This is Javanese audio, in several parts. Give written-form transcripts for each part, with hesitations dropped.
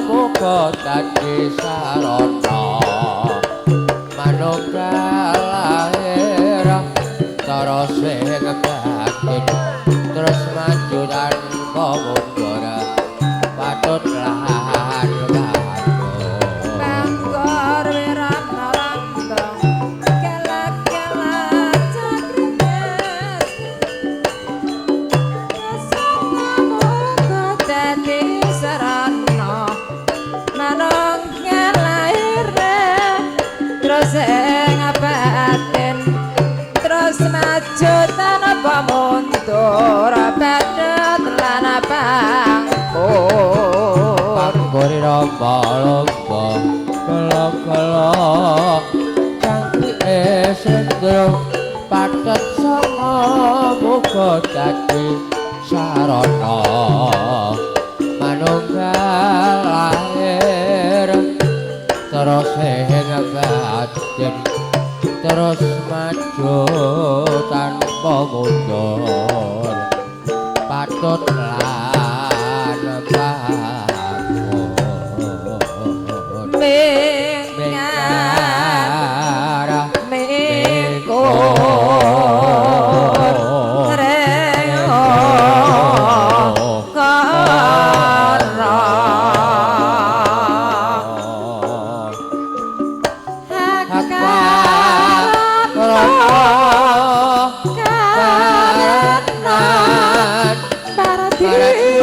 muga dadi sarana manunggal lahir terus sing batin terus maju tanpa mundur patut lahan Bangkor wirana lambang kelak-kelak cakrimes rasana muga dadi sarana manunggal lahir terus ing batin terus maju tanpa mundur badhet lan pangkuri lomba-lomba kala-kala cangkri esendro pathet sanga muga dadi sarana manunggal lahir terus ing batin terus maju tanpa mundur patut lan bangun mengarah mengkor reo kara hakaran parati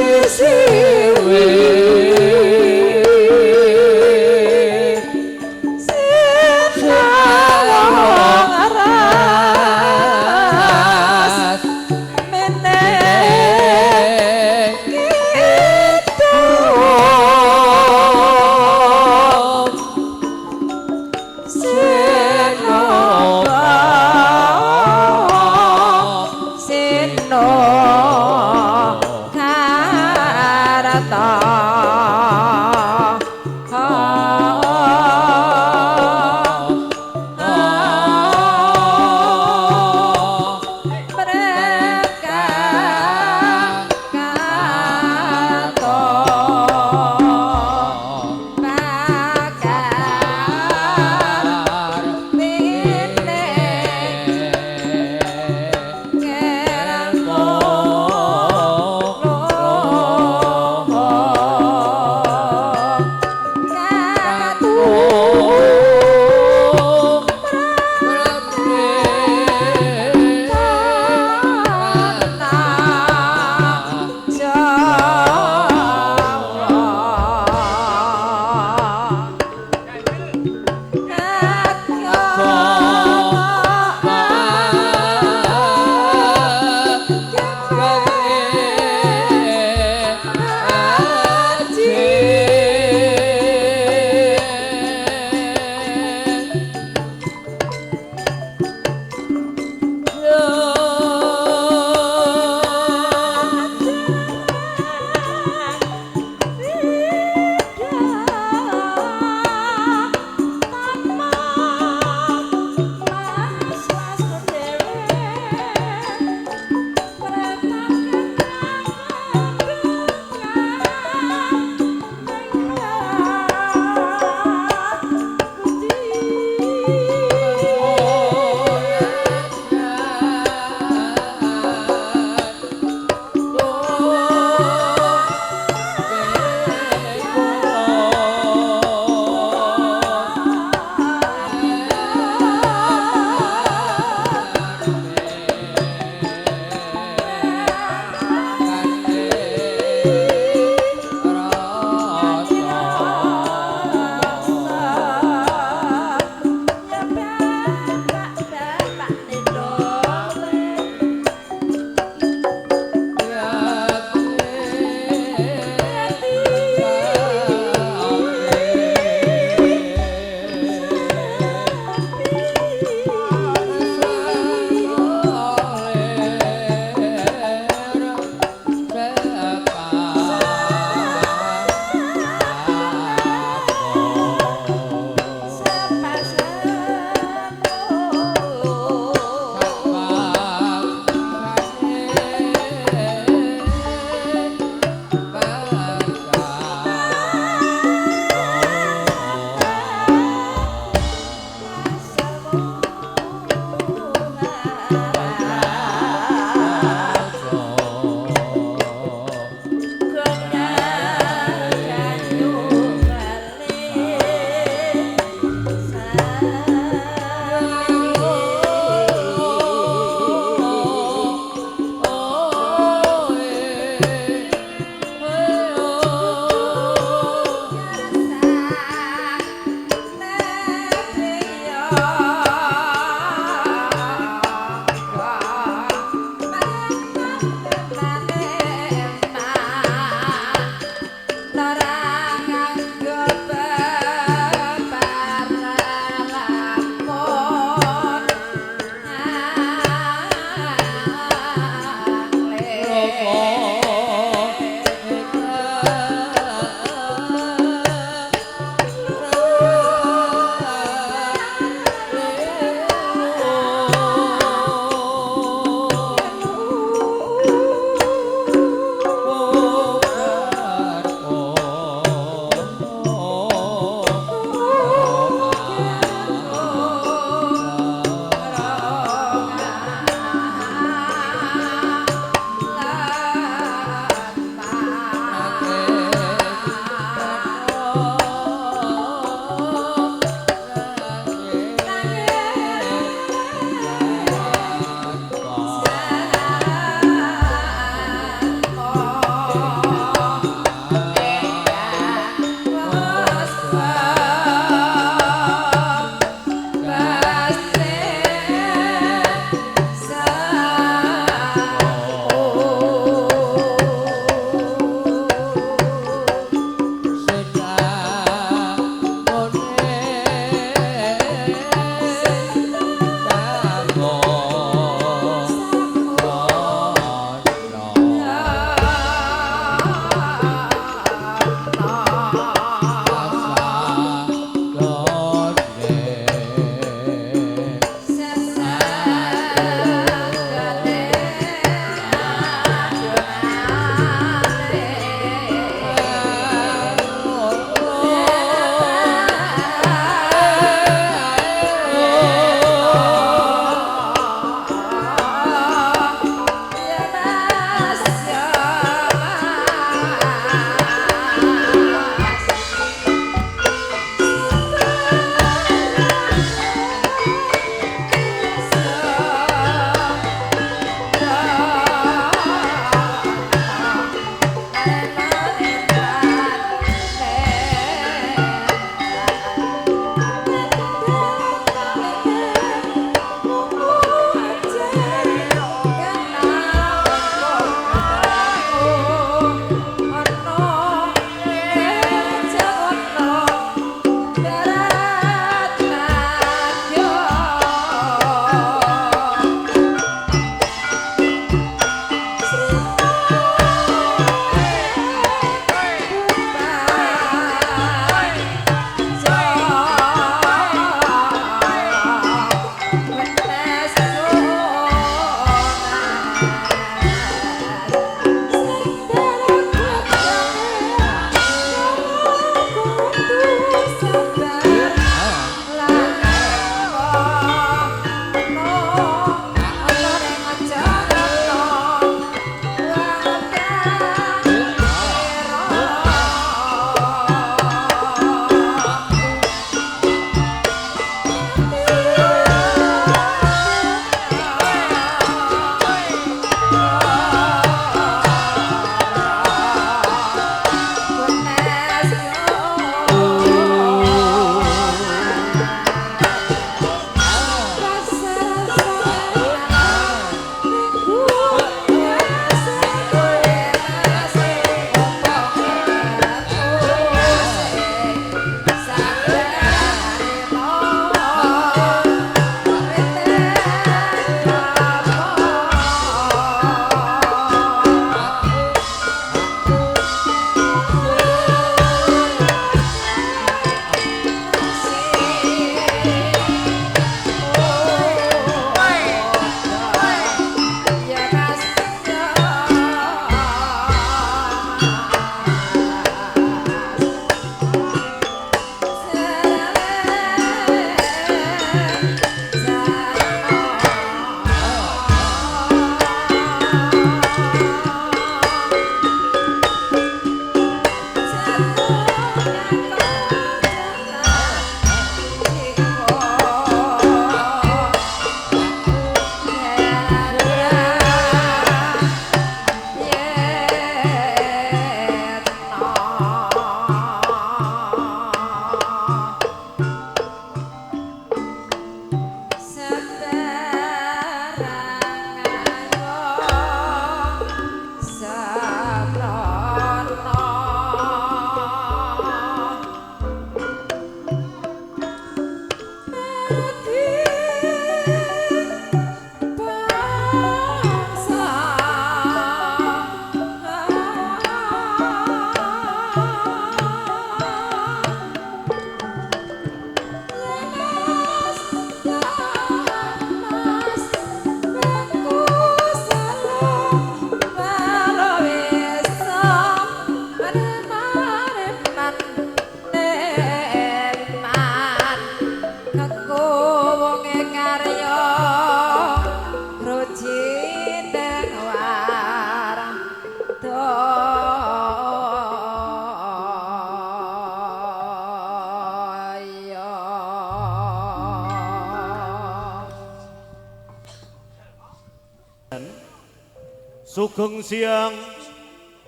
Sugeng siang,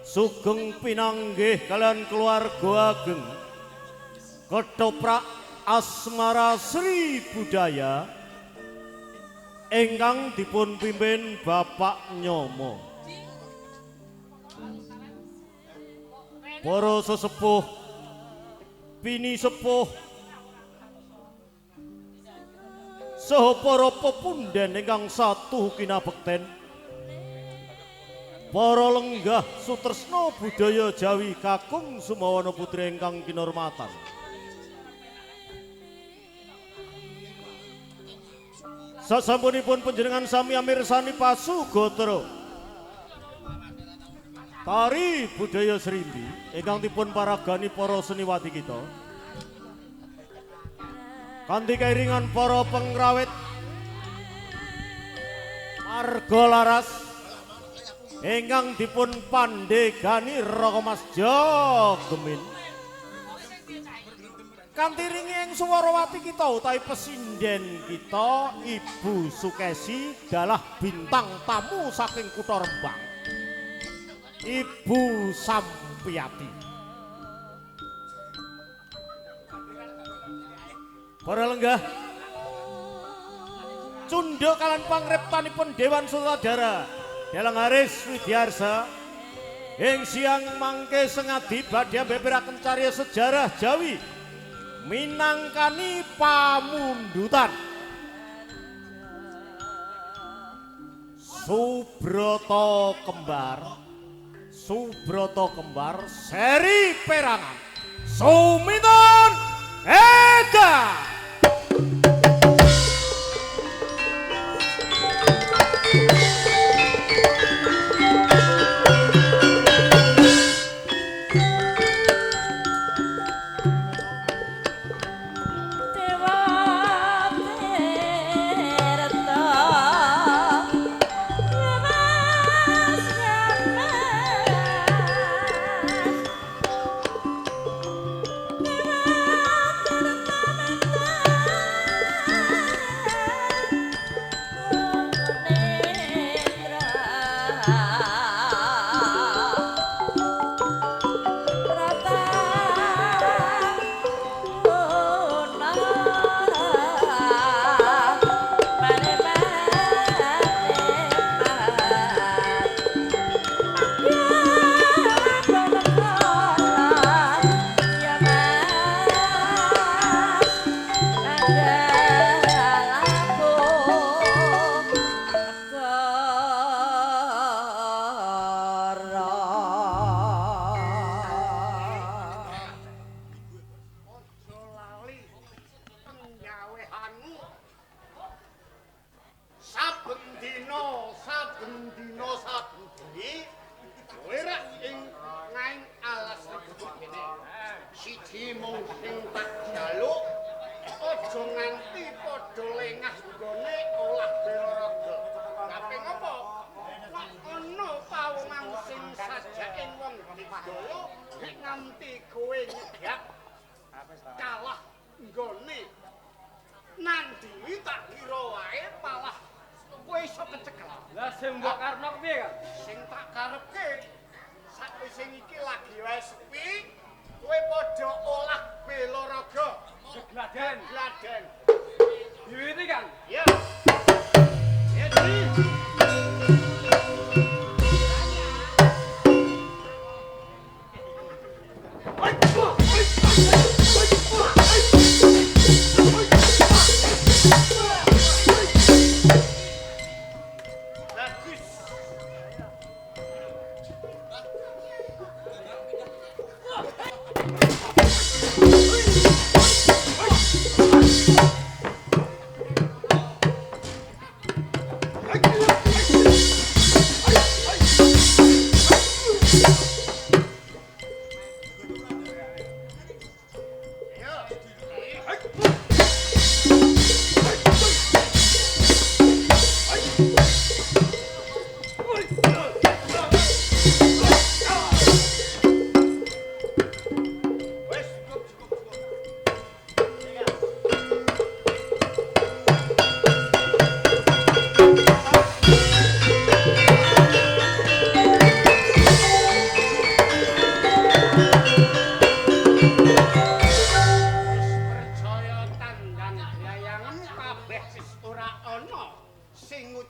sugeng pinanggih kalian keluarga ageng. Ketoprak asmara Sri Budaya ingkang dipun pimpin Bapak Nyomo. Para sesepuh, bini sepuh, saha para pepunden ingkang satu kinabekten, para lenggah sutresna budaya Jawi kakung Sumawana putri ingkang kinurmatan. Sasampunipun panjenengan sami amirsani pasugotra tari budaya Srimbi ingkang dipun paragani para seniwati kita kanthi kairingan para pengrawit marga laras ingkang dipun pandegani Raka Mas Jogemin kanthi ringing swarawati kita utawi pesinden kita Ibu Sukesi dalah bintang tamu saking kutha Rembang Ibu Sampiyati. Para lenggah cunduk kalan pangriptanipun Dewan Sutradara Dalang Haris Widyarsa ing siang mangke sengadi badhe mbeberaken carya sejarah Jawi minangkani pamundutan Subroto Kembar seri perangan Suminton Eda.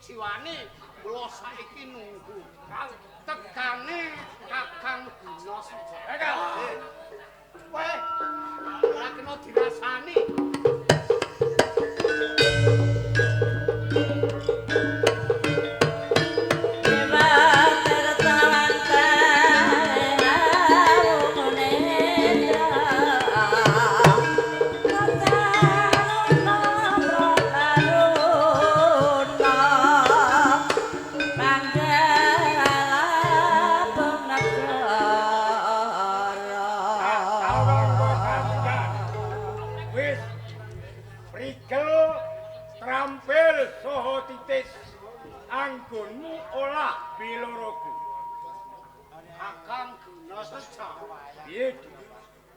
jiwane kula saiki nunggu Kang tegane Kakang Guna Suja. Weh, ora kena dirasani. Trampil soho titis anggonmu olah biloroku. Kakang Guna Suja. Piye?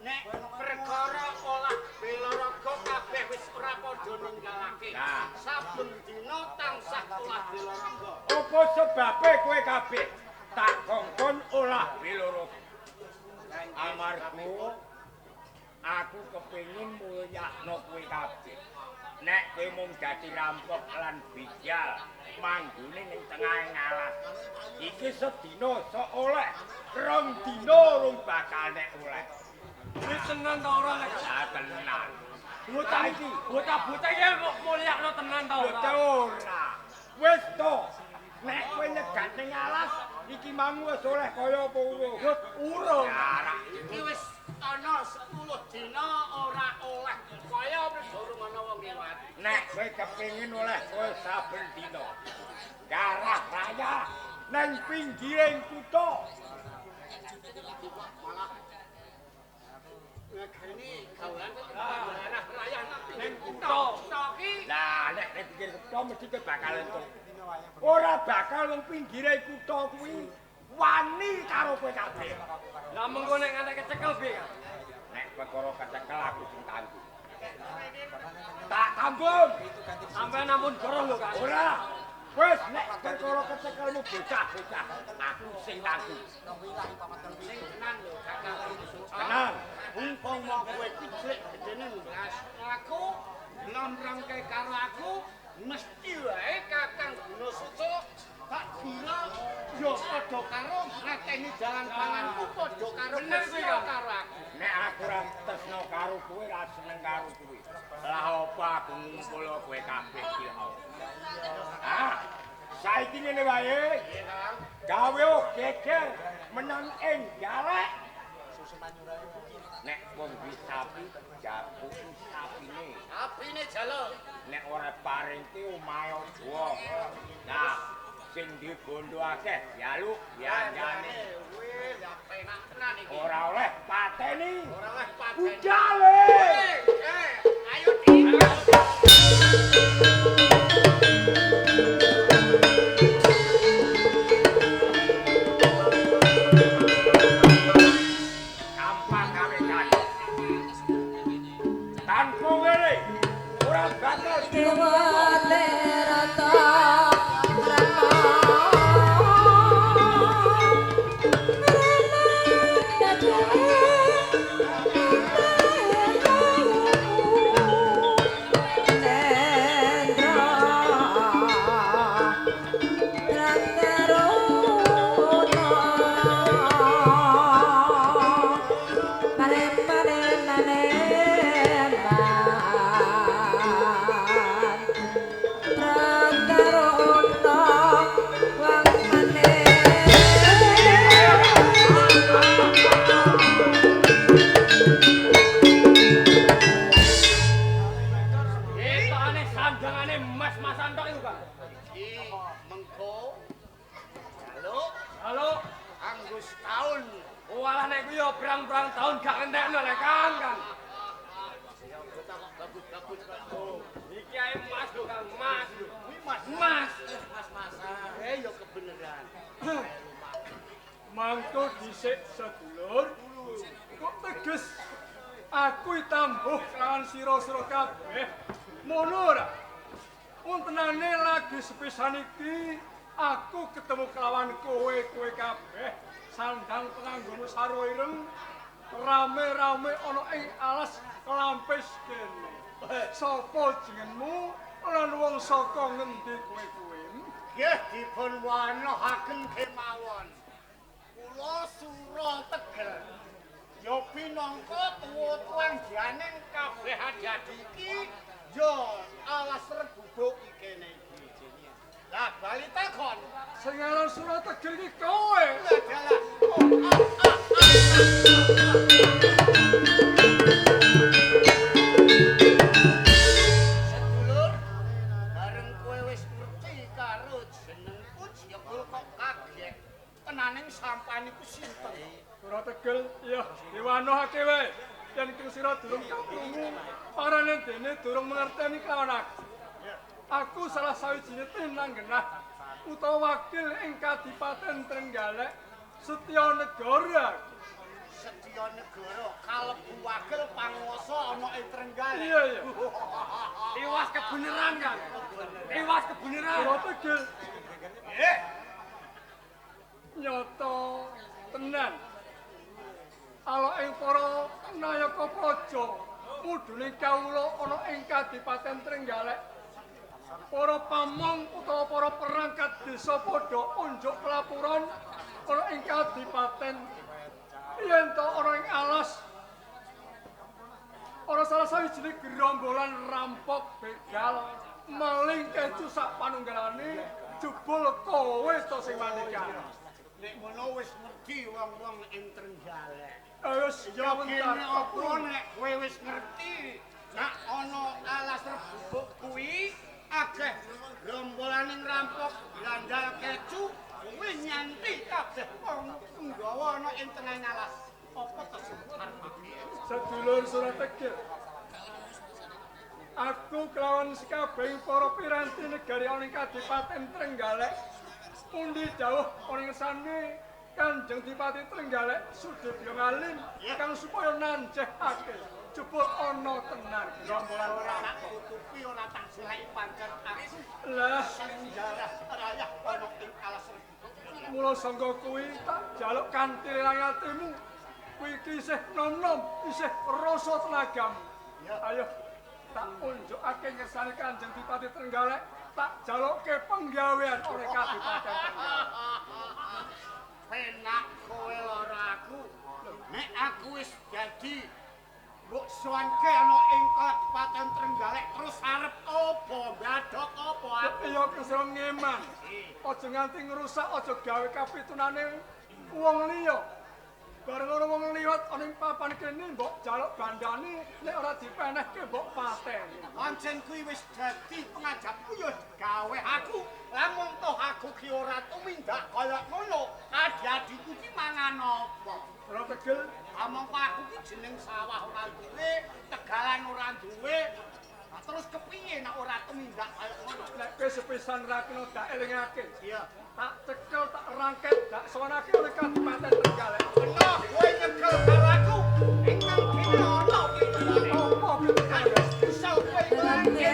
Nek perkara olah bilaraga kabeh wis ora padha ninggalake. Nah. Saben dina tansah olah bilaraga. Apa sebabe kowe kabeh tak kongkon olah biloroku? Amarga aku kepengin mulyakno kowe kabeh. Nek kowe mung dadi rampok lan bijal manggone ning tengahing alas. Iki sedina sok oleh, rong dina rung bakal nek oleh. Ini tenan ta ora lek? Ah tenan. Bocah iki, bocah-bocah iki mulyakno tenan ta ora? Bocah ora. Wis to. Nek kowe nyegat ning alas iki mangu wis oleh kaya apa urung? Urung. Ya, Iki wis ana 10 dina ora oleh. Kaya durung ana wong liwat. nek kowe kepengin oleh kowe saben dina. Garah raya nang pinggiring kutha. Malah ngene gawean daerah raya ning kutha. Iki Lah nek ning pinggir kutha mesti kowe bakal entuk. Ora bakal wong pinggire kutha kuwi wani karo kowe kabeh. Lah mengko nek ngantek kecekel piye, Kang? Nek perkara kecekel aku sing tanggung. Tak tanggung. Sampeyan ampun goroh lho, Kang. Ora. Wis nek perkara kecekelmu bocah-bocah aku sing tanggung. sing tenan lho Kakang Guna Suja. Tenan. Umpama kowe iki cilik gedene ndas aku nglambrangke karo aku mesti wae Kakang Guna Suja tak kira yo padha karo ngateni jalan panganku padha karo Bener kuwi, Kang. karo aku. Nek aku ora tresno karo kowe, ora seneng karo kowe. Lah apa aku ngumpul kowe kabeh iki lho. Ah, saiki ngene wae. Gawe geger menang ing galek. Nek wong wis sapi jago sapine. Apine jalo. Nek ora paringke omahe ojo. Nah, sing dibondo akeh yalu yanjane. Wis ya penak tenan iki. Ora oleh pateni. Ora oleh pateni. Budale. Ayo di. Gampang gawe kan. Tanpa ngene ora bakal Dewa Tirata Etokane sandangane mas-masan tok iku, Kang. Iki mengko jalo Halo. kanggo setahun. Walah nek kuwi yo berang-berang tahun gak entekno lek Kang. Ya bagus-bagus kok. Iki ae mas lho, Kang. Mas. Kuwi Mas. Mas. Mas-masan. Yo kebeneran. Mangko dhisik sedulur kok teges aku tambuh kelawan sira-sira kabeh mono ora untenane lagi sepisan iki aku ketemu kelawan kowe kabeh sandang penganggomu sarwa ireng rame-rame ana ing alas kelampis kene sapa jenengmu lan wong saka ngendi kowe kuwi Nggih dipun wanohaken kemawon. Kula Sura Tegel. Ya pinangka tuwa-tuwan janing kabeh adik iki ya alas rebubuk kene iki. Lah bali takon. Sing aran Sura Tegel iki kowe. Lah dalah. Sedulur, bareng kowe wis ngerti karo jenengku jebul kok kaget. Tenaning sampean iku sinten? Sura Tegel ya diwanohake wae. Yen ki sira durung kakrungu, parane dene durung mangerteni kelawan aku. Aku salah sawijine tinanggenah utawa wakil ing Kadipaten Trenggalek Setya Negara. Setya Negara kalebu wakil panguwasa ana ing Trenggalek. Iya, iya. Iwas kebeneran kan? Iwas kebeneran. Sura Tegel Nggih. nyata tenan. Ala ing para nayaka praja mudune kawula ana ing Kadipaten Trenggalek. Para pamong utawa para perangkat desa padha unjuk pelapuran ana ing Kadipaten yen to ana ing alas ana salah sawijining gerombolan rampok begal maling keju sak panunggalane jebul kowe to sing manika. Nek ngono wis ngerti wong-wong ing Trenggalek. Wis Ya kawentar kene apa nek kowe wis ngerti nek ana alas rebuk kuwi akeh rombolaning rampok gandal kecu kowe nyanti kabeh wong nggawa ana ing tengah alas. Apa to sebutan iki? sedulur Sura Tegel. Aku kelawan sekabehing para piranti negari ana ing Kadipaten Trenggalek pundi dawuh ana ing sane Kanjeng Dipati Trenggalek Sudibyo Ngalim kang supaya nanjehake jebul ana tenan Rombolan ora tak tutupi ora tak silai pancen aku. lah Sejarah rayah ana ing alas rebuk. mula sangga kuwi tak jaluk kanthi atimu kuwi iki isih nom-nom isih rasa tenagamu. Ayo tak unjukake ngersane Kanjeng Dipati Trenggalek tak jalukke penggawean oleh Kadipaten Trenggalek. Penak kowe lara aku. Nek aku wis dadi mbok sowanke ana ing Kadipaten Trenggalek terus arep apa? Mbadhok apa aku? Ya kesel ngeman. Aja nganti ngrusak, aja gawe kapitunane wong liya. Bareng ana wong liwat ana ing papan kene mbok jaluk bandane nek ora dipenehke mbok pateni. Pancen kuwi wis dadi pengajapku ya gawe aku. Lamun toh aku ki ora tumindak kaya ngono, adi-adiku ki mangan apa? Ora Tegel, Amangka aku ki jeneng sawah ora duwe, tegalan ora duwe. Nah, terus kepiye nek ora tumindak kaya ngono? nek kowe sepisan ra kena dak elingake. Iya. Tak cekel tak rangket dak sowanake oleh Kadipaten Trenggalek. Bener, kowe nyekel karo aku. Ingkang kene ana iki. Apa pitulungan? Usah kowe ngelangke.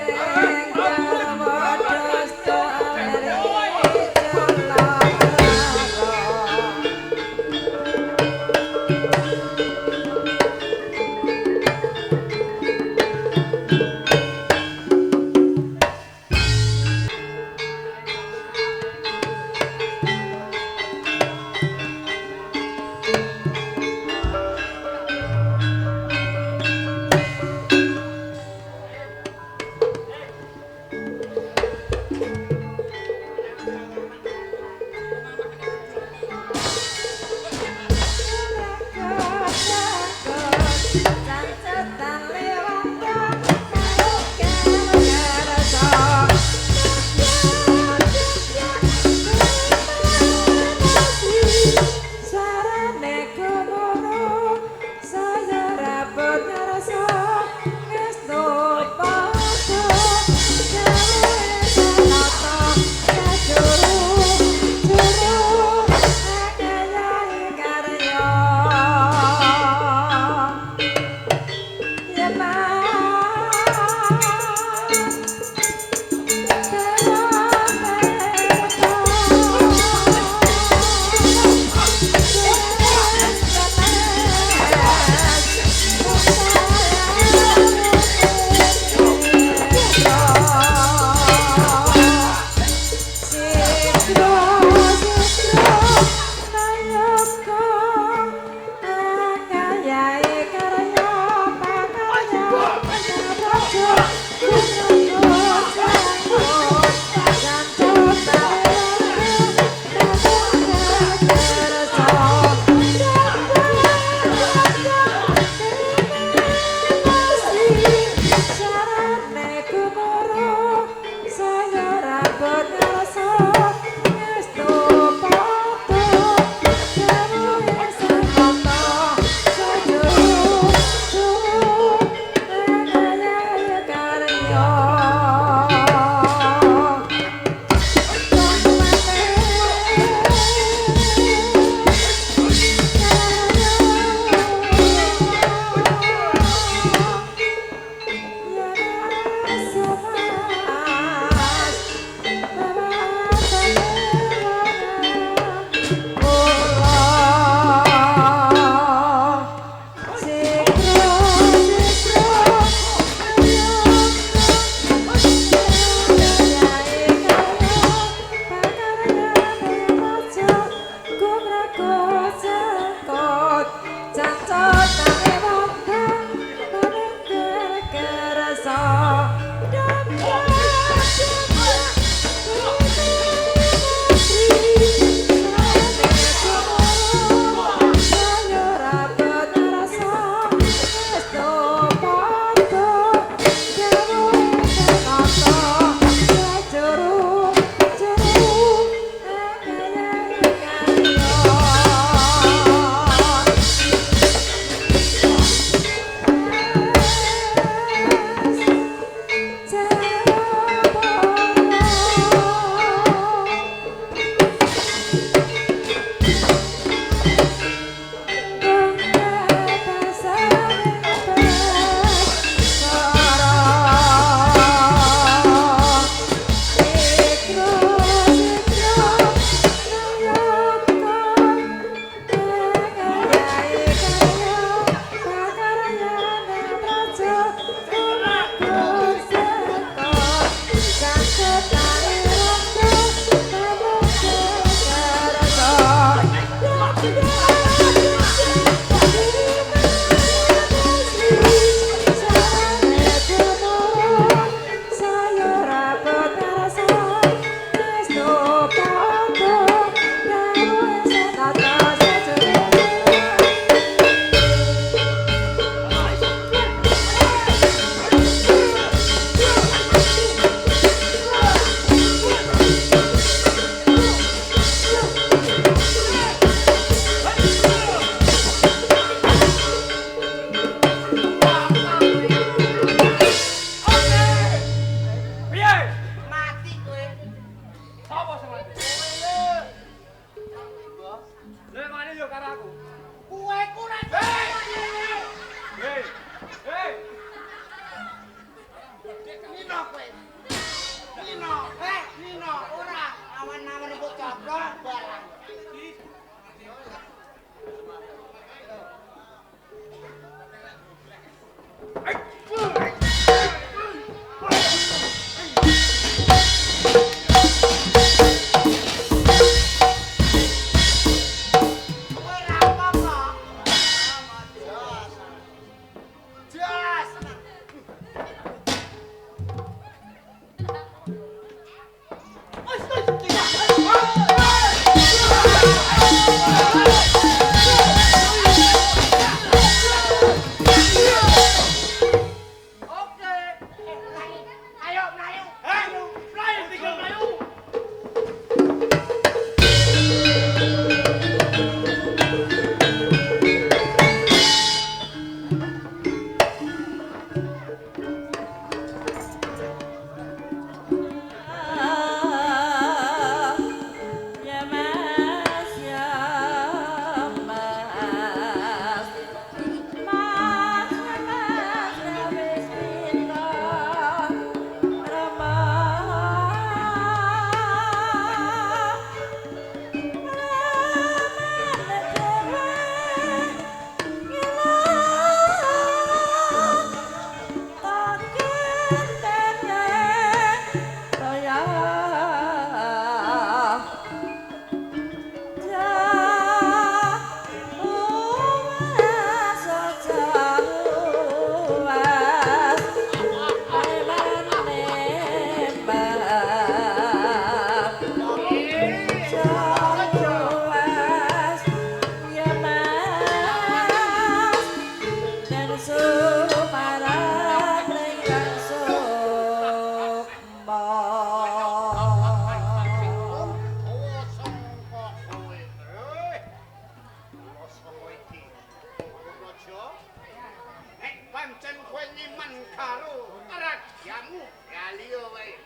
karo rajamu Galio wae.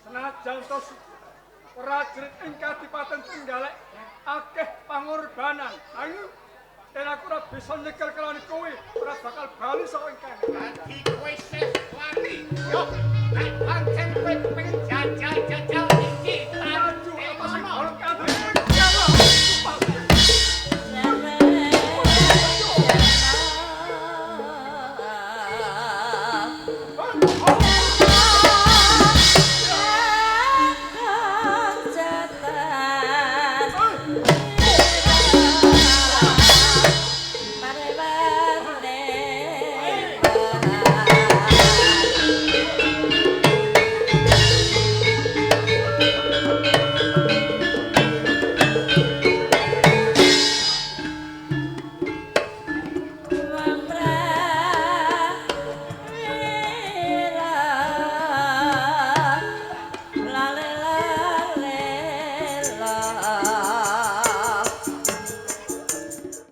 Senajan tos prajurit ing Kadipaten Trenggalek akeh pangorbanan. Ayo yen aku ora bisa nyekel kelane kowe, ora bakal bali saka ing kene. Dadi kowe sing wani. Yo, nek pancen